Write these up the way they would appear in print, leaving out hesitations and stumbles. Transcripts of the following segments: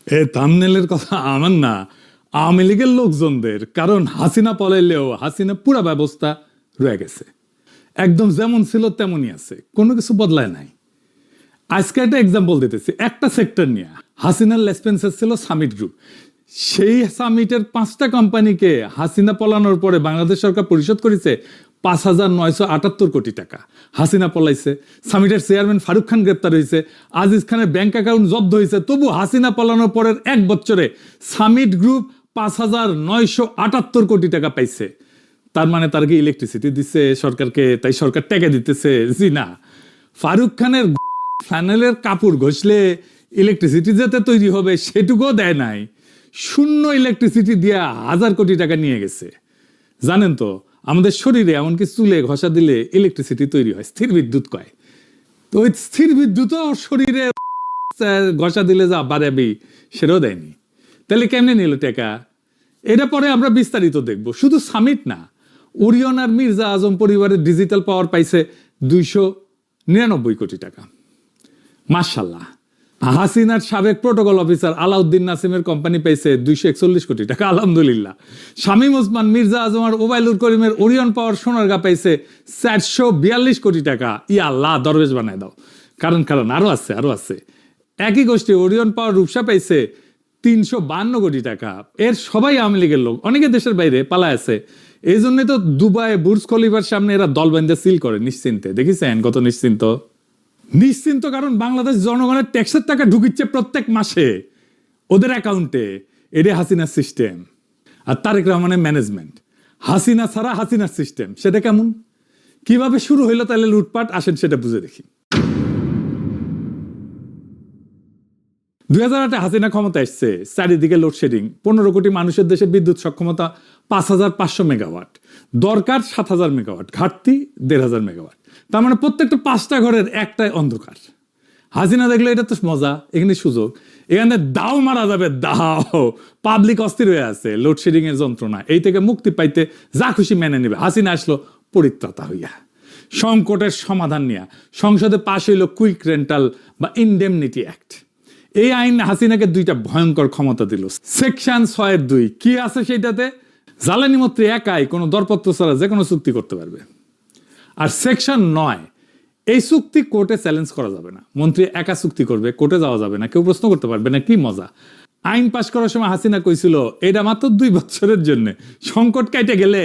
এ থাম্বনেলের কথা আমার না, আওয়ামী লীগের লোকজনদের। কারণ হাসিনা পলাইলেও হাসিনা পুরা ব্যবস্থা রয়ে গেছে, একদম যেমন ছিল তেমনই আছে, কোনো কিছু বদলায় নাই। আজকে একটা এক্সাম্পল দিতেছি একটা সেক্টর নিয়ে। হাসিনার লেসপেন্সার ছিল সামিট গ্রুপ। সেই সামিটের 5টা কোম্পানিকে হাসিনা পলানোর পরে বাংলাদেশ সরকার পরিশোধ করেছে 5,978 কোটি টাকা। হাসিনা পলাইছে, সামিটের চেয়ারম্যান ফারুক খান গ্রেপ্তার হয়েছে, আজিজ খানের ব্যাংক অ্যাকাউন্ট জব্দ হয়েছে, তবু হাসিনা পলানোর পরের 1 বছরে সামিট গ্রুপ 5,978 কোটি টাকা পাইছে। তার মানে তার কি ইলেকট্রিসিটি দিচ্ছে সরকারকে, তাই সরকার টাকা দিতেছে? জি না। ফারুক খানের ফ্যানেলের কাপড় ঘষলে ইলেকট্রিসিটি যেতে তৈরি হবে সেটুকুও দেয় নাই। শূন্য ইলেকট্রিসিটি দিয়া 1,000 কোটি টাকা নিয়ে গেছে। জানেন তো, আমাদের শরীরে এমনকি চুলে ঘষা দিলে ইলেকট্রিসিটি তৈরি হয়, স্থির বিদ্যুৎ কয়। তো ওই স্থির বিদ্যুৎও শরীরে ঘষা দিলে যা বাড়াবি সেটাও দেয়নি। তাহলে কেমনে নিল টাকা? এটা পরে আমরা বিস্তারিত দেখব। শুধু সামিট না, ওরিয়ন আর মির্জা আজম পরিবারের ডিজিটাল পাওয়ার পাইছে 299 কোটি টাকা। মাশাআল্লাহ। হাসিনার সাবেক প্রোটোকল অফিসার আলাউদ্দিন নাসিমের কোম্পানি পাইছে 241 কোটি টাকা, আলহামদুলিল্লাহ। শামীম ওসমান, মির্জা আজম আর ওবায়দুল করিমের ওরিয়ন পাওয়ার সোনারগাঁ পাইছে 442 কোটি টাকা। ইয়া আল্লাহ, দরবেশ বানায় দাও। কারণ আরো আছে। একই গোষ্ঠী ওরিয়ন পাওয়ার রূপসা পাইছে 352 কোটি টাকা। এর সবাই আওয়ামী লীগের লোক, অনেকে দেশের বাইরে পালায় আছে। এই জন্যই তো দুবাই বুর্জ খলিফার সামনে এরা দল বেঁধে সিল করে নিশ্চিন্তে। দেখেছেন কত নিশ্চিন্ত? কারণ বাংলাদেশ জনগণের ট্যাক্সের টাকা ঢুকিচ্ছে প্রত্যেক মাসে ওদের অ্যাকাউন্টে। এটা হাসিনার সিস্টেম আর তারেক রহমানের ম্যানেজমেন্ট। হাসিনা ছাড়া হাসিনার সিস্টেম, সেটা কেমন, কিভাবে শুরু হইলো? তাহলে লুটপাট আসেন সেটা বুঝে দেখি। 2008 হাসিনা ক্ষমতা এসছে, চারিদিকে লোডশেডিং, 15 কোটি মানুষের দেশে বিদ্যুৎ সক্ষমতা 5,500 মেগাওয়াট, দরকার 7,000 মেগাওয়াট, ঘাটতি 1,500 মেগাওয়াট। তার মানে প্রত্যেকটা 5টা ঘরের একটাই অন্ধকার। হাসিনা দেখলো এটা তো মজা, এখানে সুযোগ, এখানে দাও মারা যাবে, দাও। পাবলিক অস্থির হয়ে আছে লোডশেডিং এর যন্ত্রণা, এই থেকে মুক্তি পাইতে যা খুশি মেনে নেবে। হাসিনা আসলো পরিত্রাতা হইয়া, সংকটের সমাধান নিয়ে সংসদে পাশ হইল কুইক রেন্টাল বা ইনডেমনিটি অ্যাক্ট। এই আইন হাসিনাকে 2টা ভয়ঙ্কর ক্ষমতা দিল। সেকশন 6(2) কি আছে সেইটাতে? জ্বালানি মন্ত্রী একাই কোনো দরপত্র ছাড়া যে কোনো চুক্তি করতে পারবে। আর সেকশন 9, এই চুক্তি কোর্টে চ্যালেঞ্জ করা যাবে না। মন্ত্রী একা চুক্তি করবে, কোর্টে যাওয়া যাবে না, কেউ প্রশ্ন করতে পারবে না। কি মজা! আইন পাশ করার সময় হাসিনা কইছিল এটা মাত্র 2 বছরের জন্য, সংকট কাটে গেলে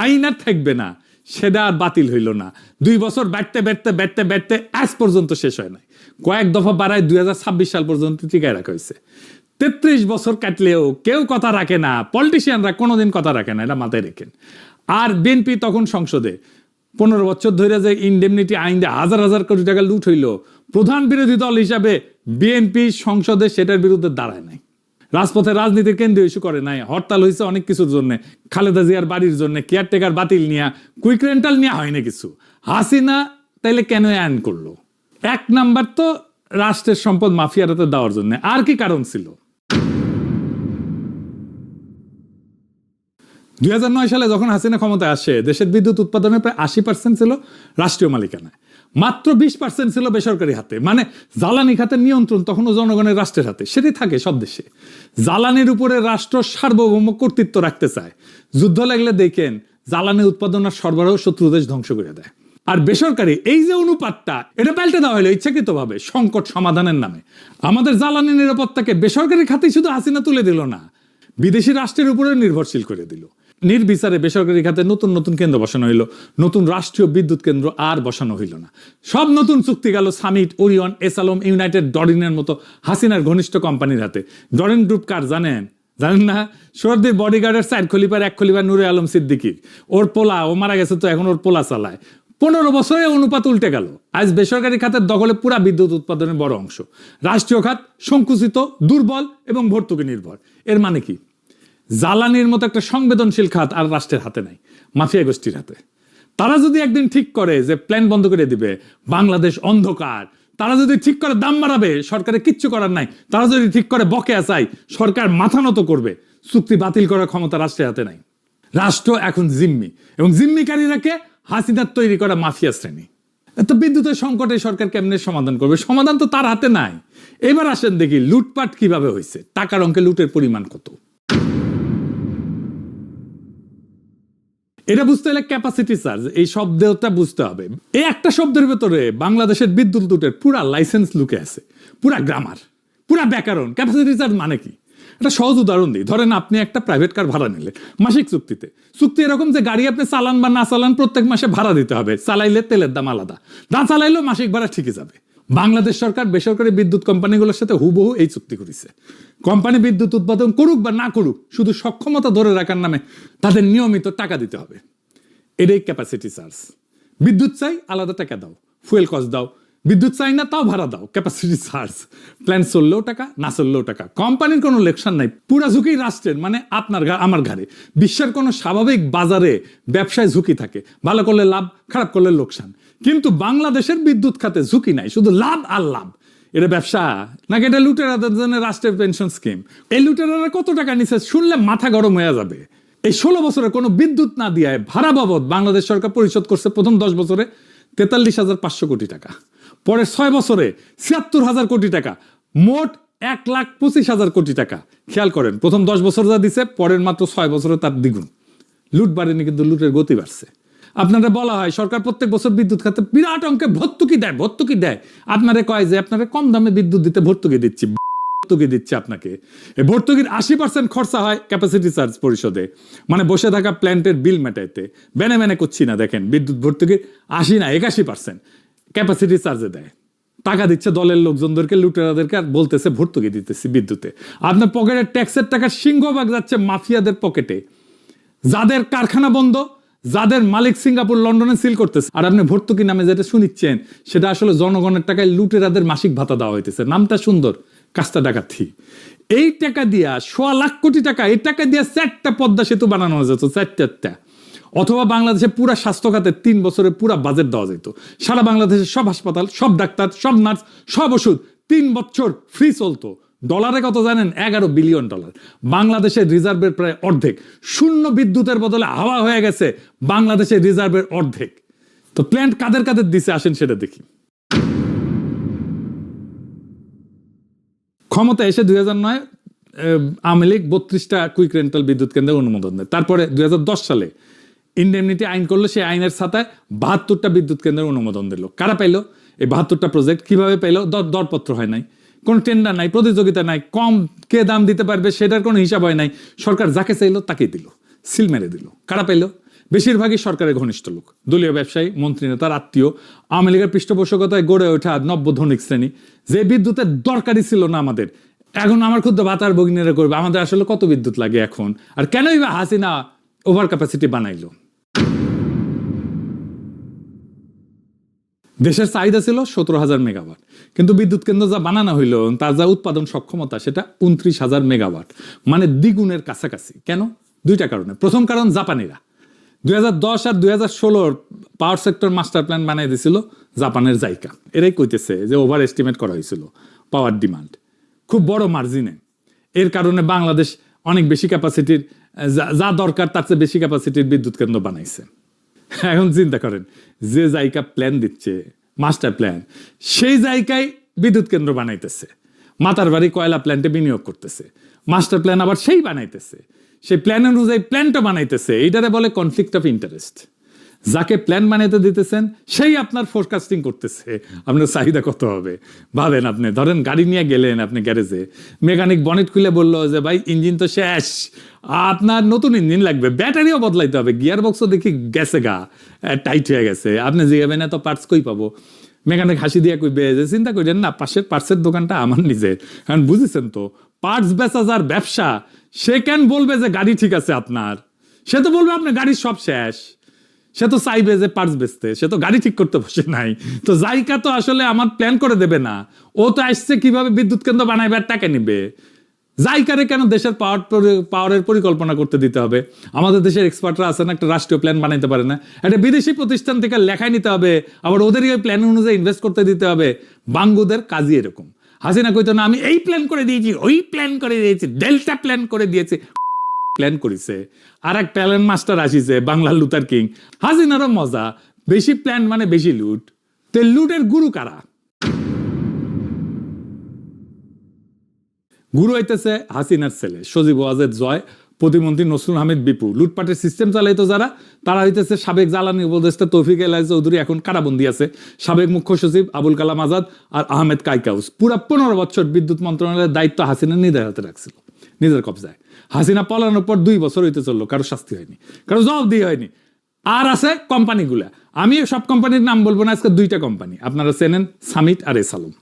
আইন আর থাকবে না। সেটা আর বাতিল হইল না। 2 বছর ব্যাটতে আজ পর্যন্ত শেষ হয় নাই। কয়েক দফা বাড়ায় 2026 সাল পর্যন্ত টিকায় রাখা হয়েছে। 33 বছর কাটলেও কেউ কথা রাখে না, পলিটিশিয়ানরা কোনোদিন কথা রাখে না, এটা মাথায় রেখেন। আর বিএনপি তখন সংসদে 15 বছর ধরে যে ইনডেমনিটি আইন দিয়ে 1,000 কোটি টাকা লুট হইল, প্রধান বিরোধী দল হিসাবে বিএনপি সংসদে সেটার বিরুদ্ধে দাঁড়ায় নাই। রাজপথে রাজনীতির কেন্দ্রীয় ইস্যু করে নাই। হরতাল হয়েছে অনেক কিছুর জন্য, খালেদা জিয়ার বাড়ির জন্য, কেয়ারটেকার বাতিল নিয়ে, কুইক রেন্টাল নিয়ে হয় না কিছু। হাসিনা তাইলে কেন আইন করলো? 1 নাম্বার তো রাষ্ট্রের সম্পদ মাফিয়ারাতে দেওয়ার জন্য। আর কি কারণ ছিল? 2009 সালে যখন হাসিনা ক্ষমতায় আসে, দেশের বিদ্যুৎ উৎপাদনের প্রায় 80% ছিল রাষ্ট্রীয় মালিকানায়, মাত্র 20% ছিল বেসরকারি হাতে। মানে জ্বালানি খাতের নিয়ন্ত্রণ তখনও জনগণের, রাষ্ট্রের হাতে। সেটাই থাকে সব দেশে। জ্বালানির উপরে রাষ্ট্র সার্বভৌম কর্তৃত্ব রাখতে চায়। যুদ্ধ লাগলে দেখেন জ্বালানি উৎপাদন আর সরবরাহ শত্রু দেশ ধ্বংস করে দেয়। আর বেসরকারি এই যে অনুপাতটা, এটা পাল্টে দেওয়া হলো ইচ্ছাকৃতভাবে সংকট সমাধানের নামে। আমাদের জ্বালানি নিরাপত্তাকে বেসরকারি খাতেই শুধু হাসিনা তুলে দিল না, বিদেশি রাষ্ট্রের উপরে নির্ভরশীল করে দিল। নির্বিচারে বেসরকারি খাতে নতুন কেন্দ্র বসানো হইল, নতুন রাষ্ট্রীয় বিদ্যুৎ কেন্দ্র আর বসানো হইল না। সব নতুন চুক্তি গেল সামিট, ওরিয়ন, এসালম, ইউনাইটেড, ডরিনের মতো হাসিনার ঘনিষ্ঠ কোম্পানির হাতে। ডরিন গ্রুপ কার জানেন না? সর্দির বডিগার্ডের 4 খলিফার 1 খলিফা নূরে আলম সিদ্দিকীর। ওর পোলা, ও মারা গেছে তো এখন ওর পোলা চালায়। 15 বছরে অনুপাত উল্টে গেল। আজ বেসরকারি খাতের দখলে পুরা বিদ্যুৎ উৎপাদনের বড় অংশ। রাষ্ট্রীয় খাত সংকুচিত, দুর্বল এবং ভর্তুকি নির্ভর। এর মানে কি? জ্বালানির মতো একটা সংবেদনশীল খাত আর রাষ্ট্রের হাতে নাই, মাফিয়া গোষ্ঠীর হাতে। তারা যদি একদিন ঠিক করে যে প্ল্যান বন্ধ করে দিবে, বাংলাদেশ অন্ধকার, তারা যদি ঠিক করে দাম বাড়াবে, সরকারের কিচ্ছু করার নাই। তারা যদি ঠিক করে বকেয়া চাই, সরকার মাথা নত করবে। চুক্তি বাতিল করার ক্ষমতা রাষ্ট্রের হাতে নাই। রাষ্ট্র এখন জিম্মি, এবং জিম্মিকারীরা কে? হাসিনার তৈরি করা মাফিয়া শ্রেণী। তো বিদ্যুতের সংকটে সরকার কেমনে সমাধান করবে? সমাধান তো তার হাতে নাই। এবার আসেন দেখি লুটপাট কিভাবে হয়েছে, টাকার অঙ্কে লুটের পরিমাণ কত। এটা বুঝতে হলে ক্যাপাসিটি চার্জ এই শব্দটা বুঝতে হবে। এই একটা শব্দের ভেতরে বাংলাদেশের বিদ্যুৎ লুটের পুরা লাইসেন্স লুকে আছে, পুরা গ্রামার, পুরা ব্যাকরণ। ক্যাপাসিটি চার্জ মানে কি? একটা সহজ উদাহরণ দিই। ধরেন আপনি একটা প্রাইভেট কার ভাড়া নিলেন মাসিক চুক্তিতে। চুক্তি এরকম যে গাড়ি আপনি চালান বা না চালান প্রত্যেক মাসে ভাড়া দিতে হবে। চালাইলে তেলের দাম আলাদা, না চালাইলেও মাসিক ভাড়া ঠিকই যাবে। বাংলাদেশ সরকার বেসরকারি বিদ্যুৎ কোম্পানিগুলোর সাথে হুবহু এই চুক্তি করেছে। কোম্পানি বিদ্যুৎ উৎপাদন করুক বা না করুক, শুধু সক্ষমতা ধরে রাখার নামে তাদের নিয়মিত টাকা দিতে হবে। এটাই ক্যাপাসিটি চার্জ। বিদ্যুৎ চাই আলাদা টাকা দাও, ফুয়েল কস্ট দাও। বিদ্যুৎ চাই না তাও ভাড়া দাও, ক্যাপাসিটি চার্জ। প্ল্যান্ট চললেও টাকা, না চললেও টাকা। কোম্পানির কোনো লেকশন নাই, পুরা ঝুঁকি রাষ্ট্রের, মানে আপনার আমার ঘাড়ে। বিশ্বের কোনো স্বাভাবিক বাজারে ব্যবসায় ঝুঁকি থাকে, ভালো করলে লাভ, খারাপ করলে লোকসান। কিন্তু বাংলাদেশের বিদ্যুৎ খাতে ঝুঁকি নাই, শুধু লাভ আর লাভ। এটা ব্যবসা নাকি এটা লুটেরাদের জন্য রাষ্ট্রের পেনশন স্কিম? এই লুটেরারা কত টাকা নিচ্ছে শুনলে মাথা গরম হয়ে যাবে। এই 16 বছরে কোনো বিদ্যুৎ না দিয়ে ভাড়া বাবদ বাংলাদেশ সরকার পরিশোধ করছে প্রথম 10 বছরে 43,500 কোটি টাকা, পরের 6 বছরে 76,000 কোটি টাকা, মোট 1,25,000 কোটি টাকা। খেয়াল করেন, প্রথম 10 বছর যা দিছে, পরের মাত্র 6 বছরে তার দ্বিগুণ। লুট বাড়েনি, কিন্তু লুটের গতি বাড়ছে। আপনারা বলা হয় সরকার প্রত্যেক বছর বিদ্যুৎ খাতে বিরাট অঙ্কে ভর্তুকি দেয়। আপনারা কয় যে আপনারা কম দামে বিদ্যুৎ দিতে ভর্তুকি দিচ্ছি। ভর্তুকি দিচ্ছে আপনাকে। এই ভর্তুকির 80% খরচা হয় ক্যাপাসিটি চার্জ পরিশোধে, মানে বসে থাকা প্ল্যান্টের বিল মেটাইতে। বেনে করছি না, দেখেন বিদ্যুৎ ভর্তুকির 80 না 81% ক্যাপাসিটি চার্জে দেয়। টাকা দিচ্ছে দলের লোকজনদেরকে, লুটেরাদেরকে, আর বলতেছে ভর্তুকি দিতেছি বিদ্যুতে। আপনার পকেটের ট্যাক্সের টাকার সিংহভাগ যাচ্ছে মাফিয়াদের পকেটে, যাদের কারখানা বন্ধ, যাদের মালিক সিঙ্গাপুর লন্ডনে সিল করতেছে। আর আপনি ভর্তুকি নামে যেটা শুনিচ্ছেন সেটা আসলে জনগণের টাকায় লুটেরাদের মাসিক ভাতা দেওয়া হইতেছে। নামটা সুন্দর, কাজটা ডাকাতি। এই টাকা দিয়া 1.25 লাখ কোটি টাকা, এই টাকা দিয়া 4টা পদ্মা সেতু বানানো যেত, 4টা। অথবা বাংলাদেশে পুরা স্বাস্থ্য খাতে 3 বছরে পুরা বাজেট দেওয়া যেত। সারা বাংলাদেশের সব হাসপাতাল, সব ডাক্তার, সব নার্স, সব ওষুধ 3 বছর ফ্রি চলতো। ডলারে কত জানেন? $11 বিলিয়ন। বাংলাদেশের রিজার্ভের প্রায় অর্ধেক। শূন্য বিদ্যুতের বদলে হাওয়া হয়ে গেছে বাংলাদেশের রিজার্ভের অর্ধেক। তো প্ল্যান্ট কাদের কাদের দিছে আসেন সেটা দেখি। ক্ষমতা এসে 2009 আওয়ামী লীগ 32টা কুইক রেন্টাল বিদ্যুৎ কেন্দ্রের অনুমোদন দেয়। তারপরে 2010 সালে ইন্ডেমনিটি আইন করলো, সেই আইনের সাথায় 72টা বিদ্যুৎ কেন্দ্রের অনুমোদন দিল। কারা পাইলো এই 72টা প্রজেক্ট? কিভাবে পাইলো? দরপত্র হয় নাই, কোনো টেন্ডার নাই, প্রতিযোগিতা নাই, কম কে দাম দিতে পারবে সেটার কোনো হিসাব হয় নাই। সরকার যাকে চাইলো তাকেই দিল, সিল মেরে দিল। কারা পাইলো? বেশিরভাগই সরকারের ঘনিষ্ঠ লোক, দলীয় ব্যবসায়ী, মন্ত্রী নেতার আত্মীয়, আওয়ামী লীগের পৃষ্ঠপোষকতায় গড়ে ওঠা নব্য ধনিক শ্রেণী, যে বিদ্যুতের দরকারই ছিল না আমাদের। এখন আমার ক্ষুদ্র ভাতার ভগিনীরা করবে। আমাদের আসলে কত বিদ্যুৎ লাগে এখন? আর কেনই বা হাসিনা ওভার ক্যাপাসিটি বানাইলো? দেশের চাহিদা ছিল 17,000 মেগাওয়াট, কিন্তু বিদ্যুৎ কেন্দ্র যা বানানো হইলো তার যা উৎপাদন সক্ষমতা সেটা 29,000 মেগাওয়াট, মানে দ্বিগুণের কাছাকাছি। কেন? 2টা কারণে। প্রথম কারণ, জাপানিরা 2010 আর 2016 পাওয়ার সেক্টর মাস্টার প্ল্যান বানিয়ে দিয়েছিল জাপানের জাইকা। এরাই কইতেছে যে ওভার এস্টিমেট করা হয়েছিল পাওয়ার ডিমান্ড খুব বড় মার্জিনে। এর কারণে বাংলাদেশ অনেক বেশি ক্যাপাসিটির, যা দরকার তার চেয়ে বেশি ক্যাপাসিটির বিদ্যুৎ কেন্দ্র বানাইছে। এখন চিন্তা করেন, যে জায়গা প্ল্যান দিচ্ছে মাস্টার প্ল্যান, সেই জায়গায় বিদ্যুৎ কেন্দ্র বানাইতেছে, মাতার বাড়ি কয়লা প্ল্যান্টে বিনিয়োগ করতেছে, মাস্টার প্ল্যান আবার সেই বানাইতেছে, সেই প্ল্যান অনুযায়ী প্ল্যানটা বানাইতেছে। এইটারে বলে কনফ্লিক্ট অফ ইন্টারেস্ট। যাকে প্ল্যান বানাইতে দিতেছেন সেই আপনার ফোরকাস্টিং করতেছে আপনার চাহিদা কত হবে। ভাবেন, আপনি ধরেন গাড়ি নিয়ে গেলেন আপনি গ্যারেজে, মেকানিক বনেট খুলে বললো যে ভাই ইঞ্জিন তো শেষ, আপনার নতুন ইঞ্জিন লাগবে, ব্যাটারিও বদলাইতে হবে, গিয়ার বক্সও দেখি গেছে গা টাইট হয়ে গেছে, আপনি জিগাবেন এত পার্টস কই পাবো? মেকানিক হাসি দিয়ে কইবে যে চিন্তা করেন না, পাশের পার্টসের দোকানটা আমার নিজের। কারণ বুঝেছেন তো, পার্টস বেচা যার ব্যবসা, সে কেন বলবে যে গাড়ি ঠিক আছে আপনার? সে তো বলবে আপনার গাড়ির সব শেষ। সে তো চাইবে যে পার্টস বেচতে, সে তো গাড়ি ঠিক করতে বসে নাই। তো জাইকা তো আসলে আমার প্ল্যান করে দেবে না, ও তো আসছে কিভাবে বিদ্যুৎ কেন্দ্র বানাইবে আর টাকা নিবে। জাইকারে কেন দেশের পাওয়ারের পরিকল্পনা করতে দিতে হবে? আমাদের দেশের এক্সপার্টরা আছেন, একটা রাষ্ট্রীয় প্ল্যান বানাইতে পারে না? একটা বিদেশি প্রতিষ্ঠান থেকে লেখায় নিতে হবে, আবার ওদেরই ওই প্ল্যান অনুযায়ী ইনভেস্ট করতে দিতে হবে। বাঙ্গুদের কাজই এরকম। হাসিনা কইতো না আমি এই প্ল্যান করে দিয়েছি, ওই প্ল্যান করে দিয়েছি, ডেল্টা প্ল্যান করে দিয়েছি। প্ল্যান করেছে আর এক প্ল্যান মাস্টার আসিছে, বাংলার লুথার কিং। হাসিনারও মজা, বেশি প্ল্যান মানে বেশি লুট। তো লুটের গুরু কারা? গুরু হইতেছে হাসিনার ছেলে সজীব ওয়াজেদ জয়, প্রতিমন্ত্রী নসরুল হামিদ বিপু। লুটপাটের সিস্টেম চালাইতো যারা, তারা হইতেছে সাবেক জ্বালানি উপদেষ্টা তৌফিক এলাহি চৌধুরী, এখন কারাবন্দী আছে, সাবেক মুখ্য সচিব আবুল কালাম আজাদ আর আহমেদ কাইকাউস। পুরা 15 বছর বিদ্যুৎ মন্ত্রণালয়ের দায়িত্ব হাসিনা নিজের হাতে রাখছিল, নিজের কবজায়। হাসিনা পলানোর পর 2 বছর হইতে চললো, কারো শাস্তি হয়নি, কারো জবাব দিয়ে হয়নি। আর আছে কোম্পানিগুলা, আমি সব কোম্পানির নাম বলবো না, আজকে 2টা কোম্পানি আপনারা চেনেন, সামিট আর এসালম।